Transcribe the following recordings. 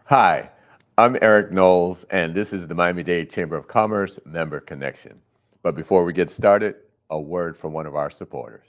Hi, I'm Eric Knowles, and this is the Miami-Dade Chamber of Commerce Member Connection. But before we get started, a word from one of our supporters.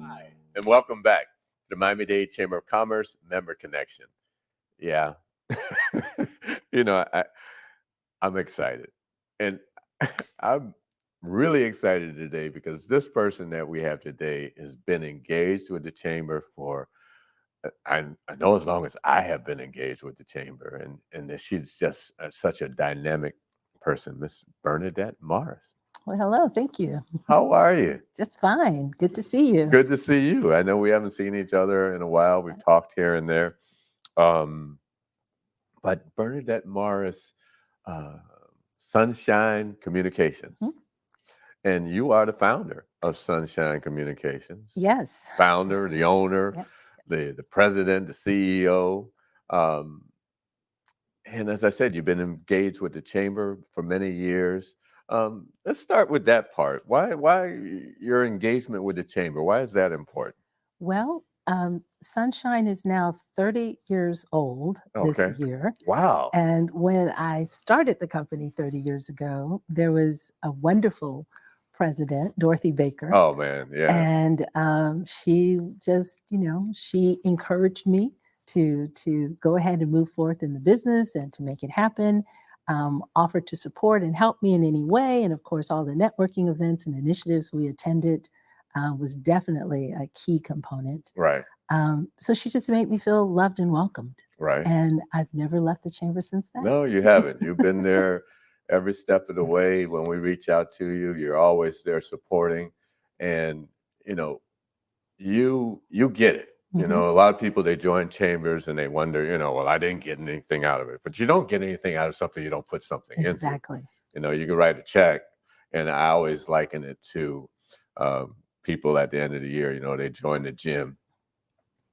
Hi, and welcome back to the Miami-Dade Chamber of Commerce Member Connection. Yeah, you know, I'm excited. And I'm really excited today because this person that we have today has been engaged with the chamber for, I know as long as I have been engaged with the chamber, and that she's just such a dynamic person, Miss Bernadette Morris. Well, hello. Thank you. How are you? Just fine. Good to see you. Good to see you. I know we haven't seen each other in a while. We've talked here and there. But Bernadette Morris, uh, Sunshine Communications. Hmm? And you are the founder of Sunshine Communications. Yes. Founder, the owner, Yep. the president, the CEO. Um, and as I said, you've been engaged with the chamber for many years. Let's start with that part. Why your engagement with the chamber? Why is that important? Well, Sunshine is now 30 years old Okay. this year. Wow. And when I started the company 30 years ago, there was a wonderful president, Dorothy Baker. Oh man, yeah. And she just, she encouraged me to go ahead and move forth in the business and to make it happen. Offered to support and help me in any way, and of course, all the networking events and initiatives we attended was definitely a key component. Right. So she just made me feel loved and welcomed, Right. and I've never left the chamber since then. No, you haven't. You've been there every step of the way. When we reach out to you, you're always there supporting, and you know, you get it. You Mhm. know, a lot of people, they join chambers and they wonder, well, I didn't get anything out of it. But you don't get anything out of something you don't put something into. Exactly. You can write a check, and I always liken it to people at the end of the year. They join the gym,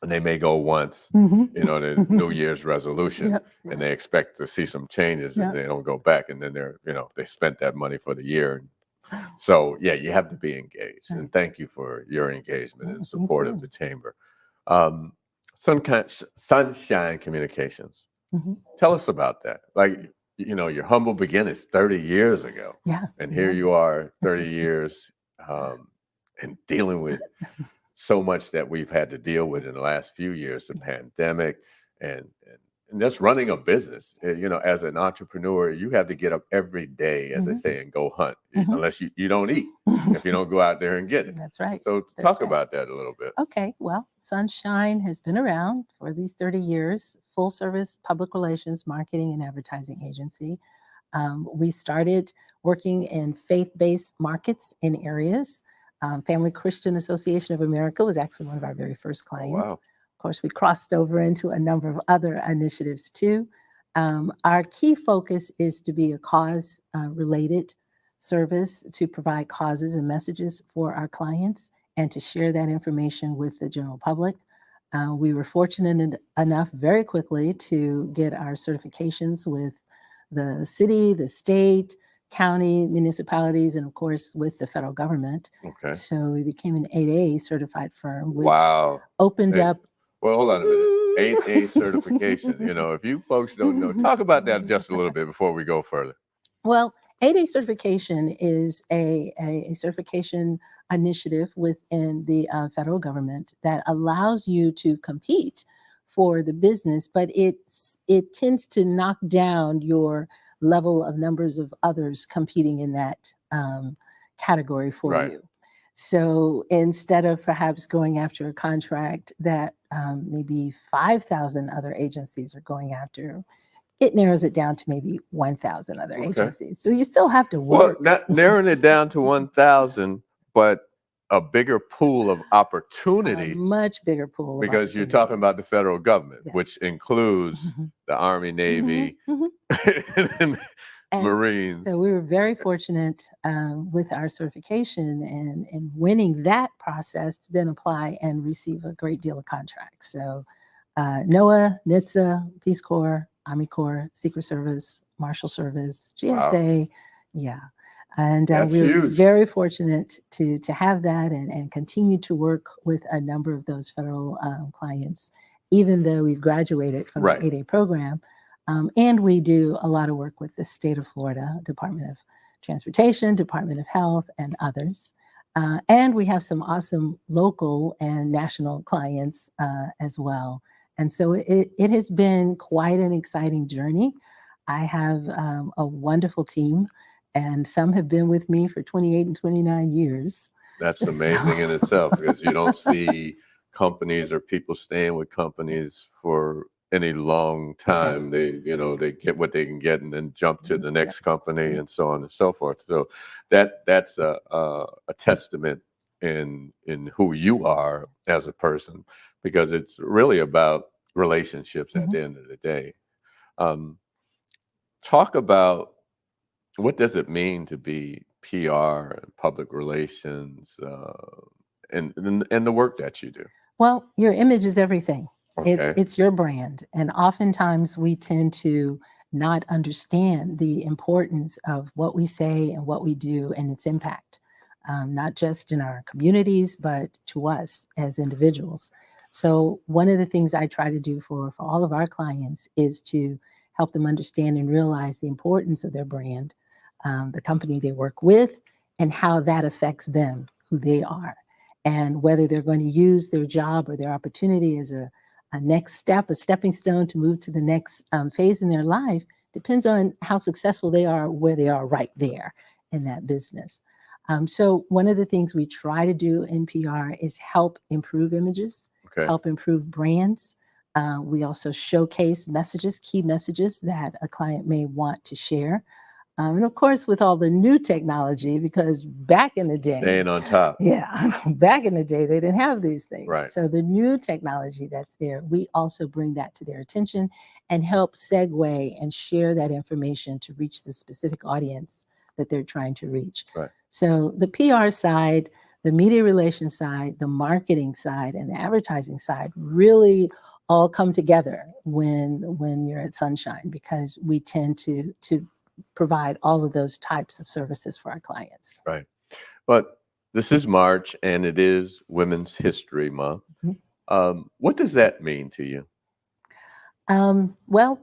and they may go once, Mhm. the New Year's resolution, Yep. and they expect to see some changes, and Yep. they don't go back, and then they spent that money for the year. So yeah, you have to be engaged, Right. and thank you for your engagement Yeah, and thank support of you. the chamber. Um, Sunshine Communications. Mhm. Tell us about that. Like, your humble beginnings 30 years ago, Yeah. and here you are 30 years, and dealing with so much that we've had to deal with in the last few years, the pandemic, and and just running a business. As an entrepreneur, you have to get up every day, as they Mhm. say, and go hunt, Mhm. unless you don't eat, if you don't go out there and get it. That's right. So That's talk right. about that a little bit. Okay, well, Sunshine has been around for these 30 years, full service public relations, marketing, and advertising agency. We started working in faith based markets in areas. Family Christian Association of America was actually one of our very first Oh, clients. wow. Of course, we crossed over into a number of other initiatives too. Our key focus is to be a cause related service to provide causes and messages for our clients and to share that information with the general public. We were fortunate enough very quickly to get our certifications with the city, the state, county, municipalities, and of course with the federal government. Okay. So we became an 8A certified firm, which Wow. opened Hey, up. well, hold on a minute. 8A certification. If you folks don't know, talk about that just a little bit before we go further. Well, 8A certification is a certification initiative within the federal government that allows you to compete for the business, but it tends to knock down your level of numbers of others competing in that category for Right. you. So instead of perhaps going after a contract that maybe 5,000 other agencies are going after, it narrows it down to maybe 1,000 other Okay. agencies. So you still have to Well, work. not narrowing it down to 1,000, but a bigger pool of A opportunity, much bigger pool of because you're talking about opportunities. the federal government, which Yes. includes Mhm. the Army, Mhm, Navy, mhm. and And Marines. so we were very fortunate with our certification and winning that process to then apply and receive a great deal of contracts. So NOAA, NHTSA, Peace Corps, Army Corps, Secret Service, Marshal Service, Wow, GSA, yeah. And that's we were huge. very fortunate to have that and continue to work with a number of those federal clients, even though we've graduated from the Right. 8A program. And we do a lot of work with the state of Florida, Department of Transportation, Department of Health, and others. And we have some awesome local and national clients as well. And so it has been quite an exciting journey. I have a wonderful team, and some have been with me for 28 and 29 years. That's So, amazing in itself, because you don't see companies or people staying with companies for any long yeah, time. They get what they can get and then jump to the yeah, next company yeah. and so on and so forth. So that's a testament in who you are as a person, because it's really about relationships at Mhm. the end of the day. Um, Talk about, what does it mean to be PR and public relations, and the work that you do? Well, your image is everything. It's Okay. it's your brand, and oftentimes we tend to not understand the importance of what we say and what we do and its impact, not just in our communities, but to us as individuals. So, one of the things I try to do for all of our clients is to help them understand and realize the importance of their brand, the company they work with, and how that affects them, who they are, and whether they're going to use their job or their opportunity as a next step, a stepping stone to move to the next phase in their life, depends on how successful they are, where they are right there in that business. So, one of the things we try to do in PR is help improve images, Okay. help improve brands. We also showcase messages, key messages that a client may want to share. And of course, with all the new technology, because back in the day, Staying on top. yeah, back in the day, they didn't have these things. Right. So the new technology that's there, we also bring that to their attention and help segue and share that information to reach the specific audience that they're trying to reach. Right. So the PR side, the media relations side, the marketing side, and the advertising side really all come together when you're at Sunshine, because we tend to provide all of those types of services for our clients. Right. But this is March, and it is Women's History Month. Mhm. What does that mean to you? Well,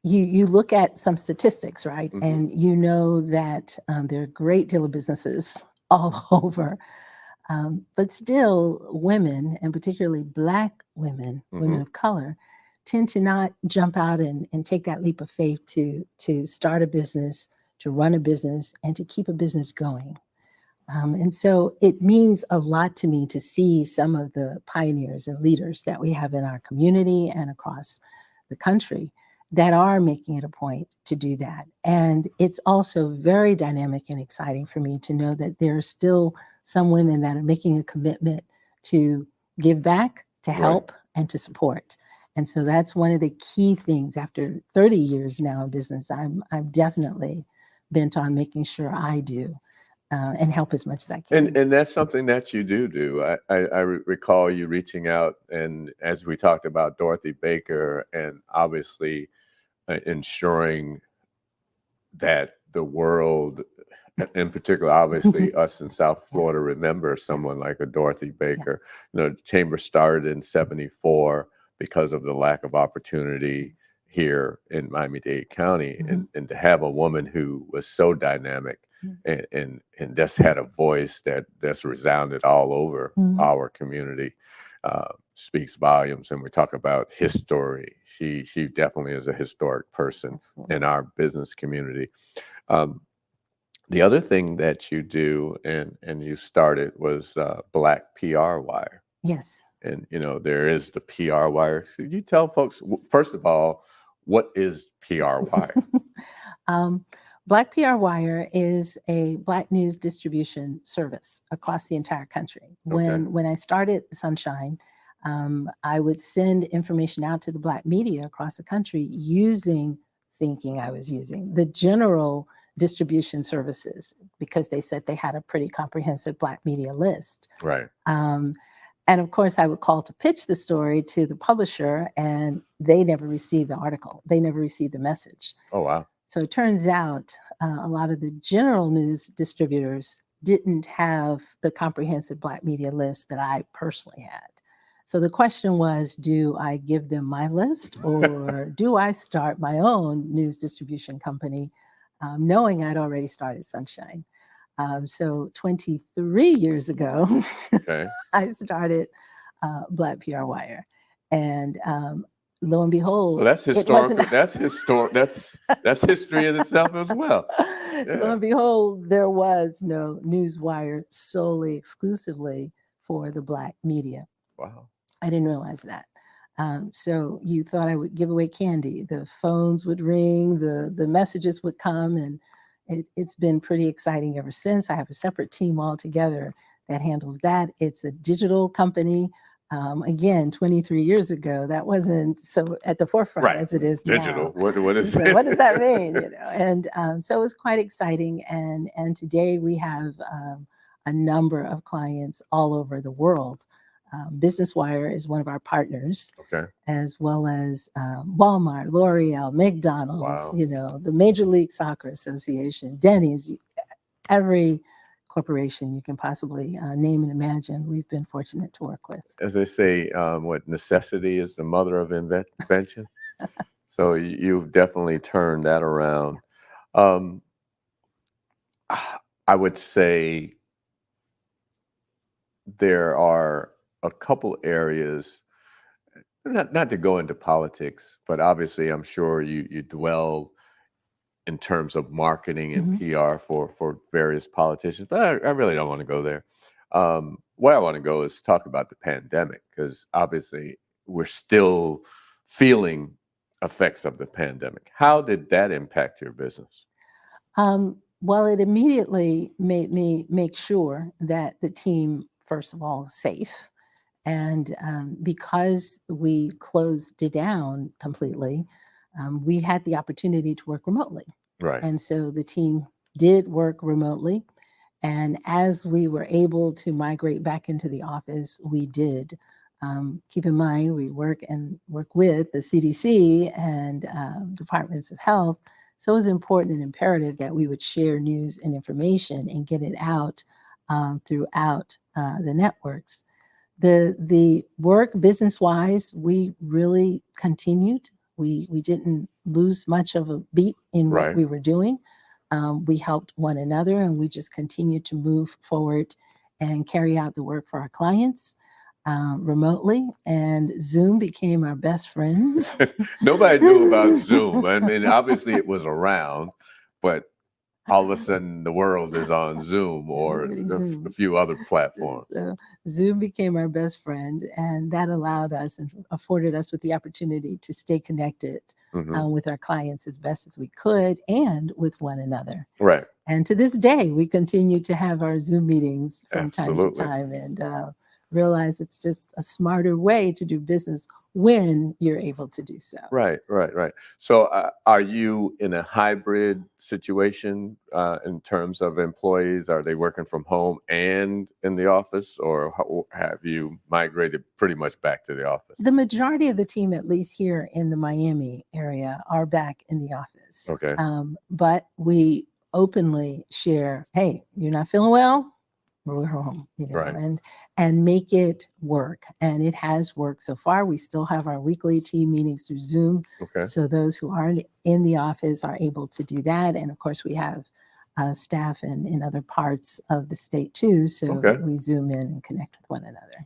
you look at some statistics, right? Hmm. And you know that there are a great deal of businesses all over. But still, women, and particularly Black women, women Hmm. of color, tend to not jump out and take that leap of faith to start a business, to run a business, and to keep a business going. And so it means a lot to me to see some of the pioneers and leaders that we have in our community and across the country that are making it a point to do that. And it's also very dynamic and exciting for me to know that there are still some women that are making a commitment to give back, to Right. help, and to support. And so that's one of the key things. After 30 years now in business, I'm definitely bent on making sure I do and help as much as I And can. and that's something that you do. I recall you reaching out, and as we talked about Dorothy Baker, and obviously ensuring that the world, in particular, obviously us in South Yeah, Florida, remember yeah, someone like a Dorothy yeah. Baker. The chamber started in '74 because of the lack of opportunity here in Miami-Dade County, and to have a woman who was so dynamic and just had a voice that's resounded all over our community speaks volumes. And we talk about history. She definitely is a historic person in our business community. The other thing that you do and you started was Black PR Wire. Yes. And, you know, there is the PR Wire. Could you tell folks, first of all, what is PR Wire? Black PR Wire is a Black news distribution service across the entire country. When I started Sunshine, I would send information out to the Black media across the country thinking I was using the general distribution services, because they said they had a pretty comprehensive Black media list. Right. And of course, I would call to pitch the story to the publisher, and they never received the article. They never received the message. Oh, wow. So it turns out a lot of the general news distributors didn't have the comprehensive Black media list that I personally had. So the question was, do I give them my list, or do I start my own news distribution company, knowing I'd already started Sunshine? So 23 years ago, I started Black PR Wire, and lo and behold, so that's historical. That's historic. That's history in itself as well. Yeah. Lo and behold, there was no news wire solely exclusively for the Black media. Wow. I didn't realize that. So you thought I would give away candy. The phones would ring, the messages would come, and it's been pretty exciting ever since. I have a separate team altogether that handles that. It's a digital company. Again, 23 years ago, that wasn't so at the forefront as it is digital. now. What is so what does that mean? You know, and so it was quite exciting. And today we have a number of clients all over the world. Business Wire is one of our partners, as well as Walmart, L'Oreal, McDonald's, you know, the Major League Soccer Association, Denny's, every corporation you can possibly name and imagine, we've been fortunate to work with. As they say, what necessity is the mother of invention. So you've definitely turned that around. I would say there are a couple areas, not to go into politics, but obviously I'm sure you dwell in terms of marketing and PR for various politicians, but I really don't want to go there. Where I want to go is talk about the pandemic, because obviously we're still feeling effects of the pandemic. How did that impact your business? Well, it immediately made me make sure that the team, first of all, is safe. And because we closed it down completely, we had the opportunity to work remotely. Right. And so the team did work remotely. And as we were able to migrate back into the office, we did. Keep in mind, we work with the CDC and departments of health. So it was important and imperative that we would share news and information and get it out throughout the networks. The work business-wise, we really continued. We didn't lose much of a beat in what we were doing. We helped one another, and we just continued to move forward and carry out the work for our clients remotely. And Zoom became our best friend. Nobody knew about Zoom. I mean, obviously it was around, but all of a sudden the world is on Zoom or a few other platforms. So Zoom became our best friend, and that allowed us and afforded us with the opportunity to stay connected with our clients as best as we could and with one another. Right. And to this day, we continue to have our Zoom meetings from time to time, and realize it's just a smarter way to do business when you're able to do so. Right. So are you in a hybrid situation in terms of employees? Are they working from home and in the office, or have you migrated pretty much back to the office? The majority of the team, at least here in the Miami area, are back in the office. Okay. But we openly share, hey, you're not feeling well? we're home, Right. and make it work. And it has worked so far. We still have our weekly team meetings through Zoom. Okay. So those who aren't in the office are able to do that. And of course, we have staff in other parts of the state too. So Okay. we Zoom in and connect with one another.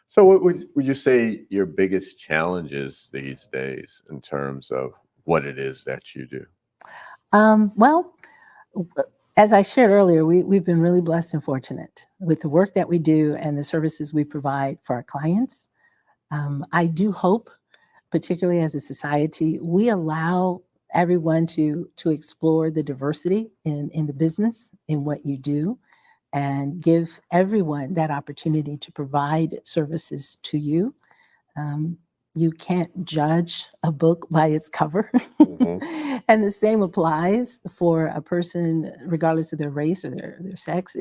So what would you say your biggest challenges these days in terms of what it is that you do? Well, as I shared earlier, we've been really blessed and fortunate with the work that we do and the services we provide for our clients. I do hope, particularly as a society, we allow everyone to explore the diversity in the business, in what you do, and give everyone that opportunity to provide services to you. Um, you can't judge a book by its cover. Mhm. And the same applies for a person, regardless of their race or their sex.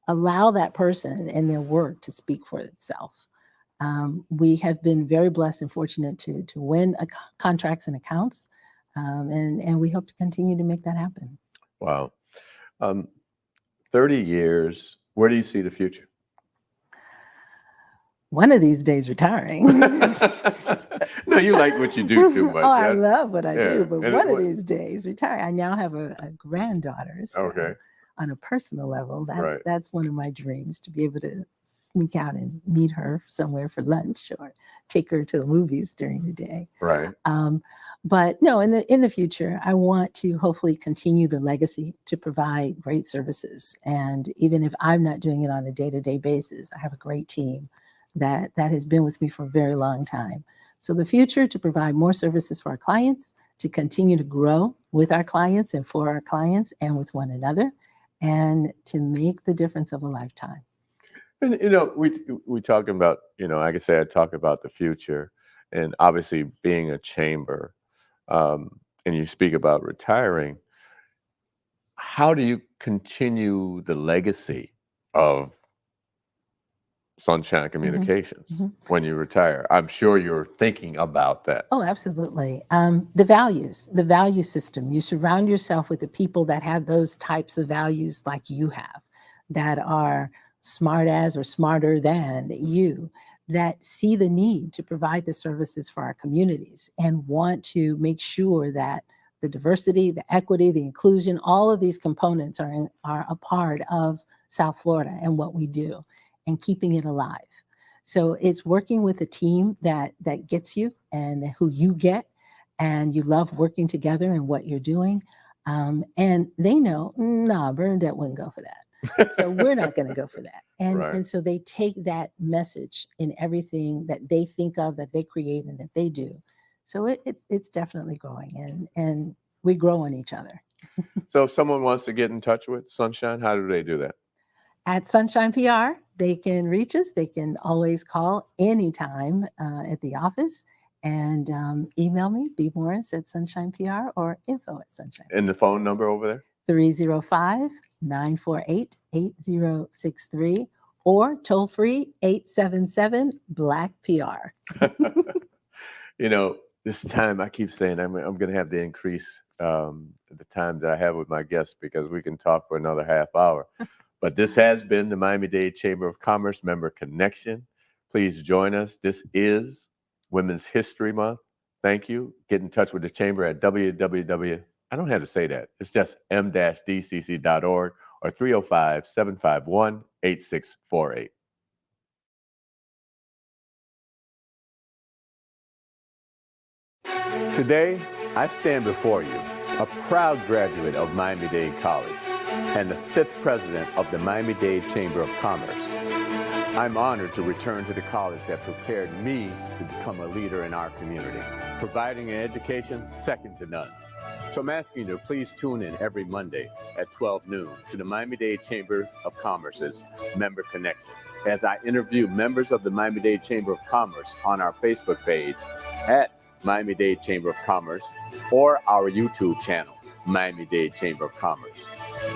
Allow that person and their work to speak for itself. We have been very blessed and fortunate to win contracts and accounts, and we hope to continue to make that happen. Wow. Um, 30 years, where do you see the future? One of these days, retiring. No, you like what you do too much. Oh, I Yeah. love what I do, Yeah. but And one of these days, retire. I now have a granddaughter, so okay. on a personal level, Right. that's one of my dreams, to be able to sneak out and meet her somewhere for lunch or take her to the movies during the day. Right. But no, in the future, I want to hopefully continue the legacy to provide great services. And even if I'm not doing it on a day-to-day basis, I have a great team that has been with me for a very long time. So the future, to provide more services for our clients, to continue to grow with our clients and for our clients and with one another, and to make the difference of a lifetime. And we talking about, like I said, talk about the future, and obviously being a chamber, and you speak about retiring. How do you continue the legacy of Sunshine Mhm, Communications mhm. when you retire? I'm sure you're thinking about that. Oh, absolutely. The value system. You surround yourself with the people that have those types of values like you have, that are smart as or smarter than you, that see the need to provide the services for our communities and want to make sure that the diversity, the equity, the inclusion, all of these components are a part of South Florida and what we do, and keeping it alive. So it's working with a team that gets you and who you get, and you love working together and what you're doing. And they know, nah, Bernadette wouldn't go for that. So we're not going to go for that. Right. And so they take that message in everything that they think of, that they create, and that they do. So it's definitely growing, and we grow on each other. So if someone wants to get in touch with Sunshine, how do they do that? At Sunshine PR, they can reach us. They can always call anytime at the office, and email me, bmorris at Sunshine PR, or info at Sunshine And the phone number over there? 305 948 8063, or toll free 877 Black PR. This time I keep saying I'm going to have to increase the time that I have with my guests, because we can talk for another half hour. But this has been the Miami-Dade Chamber of Commerce Member Connection. Please join us. This is Women's History Month. Thank you. Get in touch with the Chamber at www. I don't have to say that. It's just m-dcc.org or 305-751-8648. Today, I stand before you, a proud graduate of Miami-Dade College and the 5th president of the Miami-Dade Chamber of Commerce. I'm honored to return to the college that prepared me to become a leader in our community, providing an education second to none. So I'm asking you to please tune in every Monday at 12 noon to the Miami-Dade Chamber of Commerce's Member Connection, as I interview members of the Miami-Dade Chamber of Commerce on our Facebook page at Miami-Dade Chamber of Commerce, or our YouTube channel, Miami-Dade Chamber of Commerce.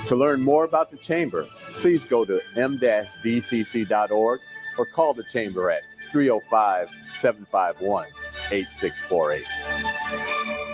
To learn more about the Chamber, please go to m-dcc.org or call the Chamber at 305-751-8648.